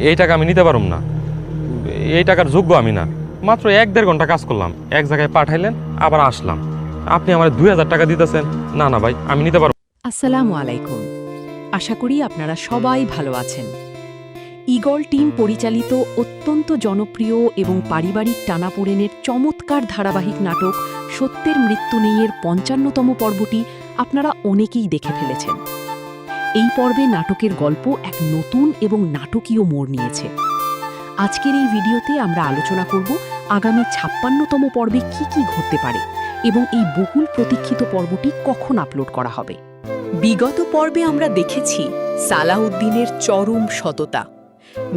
এই টাকা আমি নিতে পারুম না, এই টাকার যোগ্য আমি না। মাত্র 1-1.5 ঘন্টা কাজ করলাম, এক জায়গায় পাঠাইলেন, আবার আসলাম, আপনি আমার 2000 টাকা দিতেছেন। না না ভাই, আমি নিতে পারবো। আসসালামু আলাইকুম। আশা করি আপনারা সবাই ভালো আছেন। ঈগল টিম পরিচালিত অত্যন্ত জনপ্রিয় এবং পারিবারিক টানাপোড়েনের চমৎকার ধারাবাহিক নাটক সত্যের মৃত্যু নেইয়ের 55তম পর্বটি আপনারা অনেকেই দেখে ফেলেছেন। এই পর্বে নাটকের গল্প এক নতুন এবং নাটকীয় মোড় নিয়েছে। আজকের এই ভিডিওতে আমরা আলোচনা করব আগামী 56তম পর্বে কি ঘটতে পারে এবং এই বহুল প্রতীক্ষিত পর্বটি কখন আপলোড করা হবে। বিগত পর্বে আমরা দেখেছি সালাউদ্দিনের চরম সততা।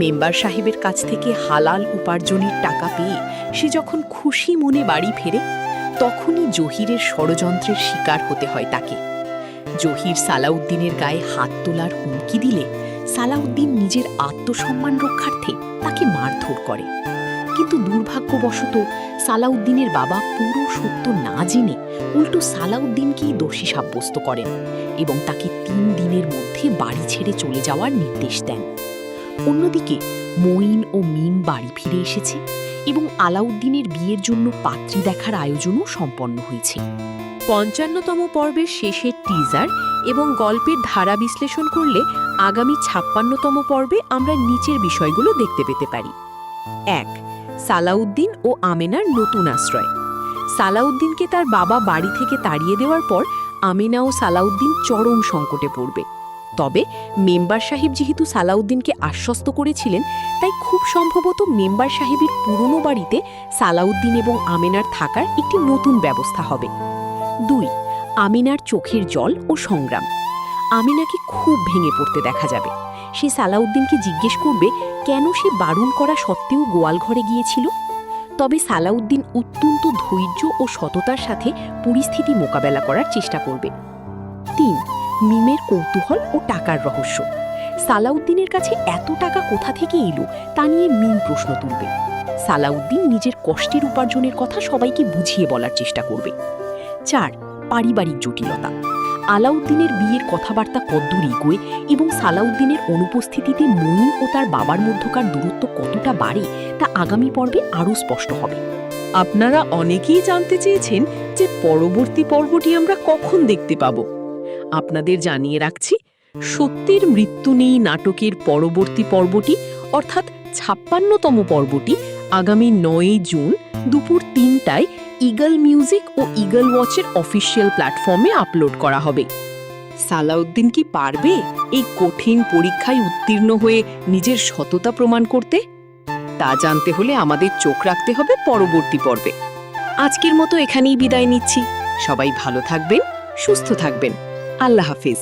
মেম্বার সাহেবের কাছ থেকে হালাল উপার্জনের টাকা পেয়ে সে যখন খুশি মনে বাড়ি ফেরে, তখনই জহিরের ষড়যন্ত্রের শিকার হতে হয় তাকে। জহির সালাউদ্দিনের গায়ে হাত তোলার হুমকি দিলে সালাউদ্দিন নিজের আত্মসম্মান রক্ষার্থে তাকে মারধর করে। কিন্তু দুর্ভাগ্যবশত সালাউদ্দিনের বাবা পুরো সত্য না জেনে উল্টো সালাউদ্দিনকেই দোষী সাব্যস্ত করেন এবং তাকে 3 দিনের মধ্যে বাড়ি ছেড়ে চলে যাওয়ার নির্দেশ দেন। অন্যদিকে মঈন ও মিম বাড়ি ফিরে এসেছে এবং আলাউদ্দিনের বিয়ের জন্য পাত্রী দেখার আয়োজনও সম্পন্ন হয়েছে। 55তম পর্বের শেষের টিজার এবং গল্পের ধারা বিশ্লেষণ করলে আগামী 56তম পর্বে আমরা নিচের বিষয়গুলো দেখতে পেতে পারি। 1. সালাউদ্দিন ও আমেনার নতুন আশ্রয়। সালাউদ্দিনকে তার বাবা বাড়ি থেকে তাড়িয়ে দেওয়ার পর আমেনা ও সালাউদ্দিন চরম সংকটে পড়বে। তবে মেম্বার সাহেব যেহেতু সালাউদ্দিনকে আশ্বস্ত করেছিলেন, তাই খুব সম্ভবত মেম্বার সাহেবের পুরনো বাড়িতে সালাউদ্দিন এবং আমেনার থাকার একটি নতুন ব্যবস্থা হবে। 2. আমিনার চোখের জল ও সংগ্রাম। আমিনাকে খুব ভেঙে পড়তে দেখা যাবে। সে সালাউদ্দিনকে জিজ্ঞেস করবে কেন সে বারণ করা সত্ত্বেও গোয়ালঘরে গিয়েছিল। তবে সালাউদ্দিন অত্যন্ত ধৈর্য ও সততার সাথে পরিস্থিতি মোকাবেলা করার চেষ্টা করবে। 3. মিমের কৌতূহল ও টাকার রহস্য। সালাউদ্দিনের কাছে এত টাকা কোথা থেকে এলো তা নিয়ে মিম প্রশ্ন তুলবে। সালাউদ্দিন নিজের কষ্টের উপার্জনের কথা সবাইকে বুঝিয়ে বলার চেষ্টা করবে। 4. পারিবারিক জটিলতা। আলাউদ্দিনের বিয়ের কথাবার্তা কদ্দূর এগোয় এবং সালাউদ্দিনের অনুপস্থিতিতে মঈন ও তার বাবার মধ্যকার দূরত্ব কতটা বাড়ে তা আগামী পর্বে আরও স্পষ্ট হবে। আপনারা অনেকেই জানতে চেয়েছেন যে পরবর্তী পর্বটি আমরা কখন দেখতে পাব। আপনাদের জানিয়ে রাখছি, সত্যের মৃত্যু নেই নাটকের পরবর্তী পর্বটি অর্থাৎ 56তম পর্বটি আগামী 9 জুন দুপুর 3টায় ঈগল মিউজিক ও ঈগল ওয়াচের অফিসিয়াল প্ল্যাটফর্মে আপলোড করা হবে। সালাউদ্দিন কি পারবে এই কঠিন পরীক্ষায় উত্তীর্ণ হয়ে নিজের সততা প্রমাণ করতে? তা জানতে হলে আমাদের চোখ রাখতে হবে পরবর্তী পর্বে। আজকের মতো এখানেই বিদায় নিচ্ছি। সবাই ভালো থাকবেন, সুস্থ থাকবেন। আল্লাহ হাফিজ।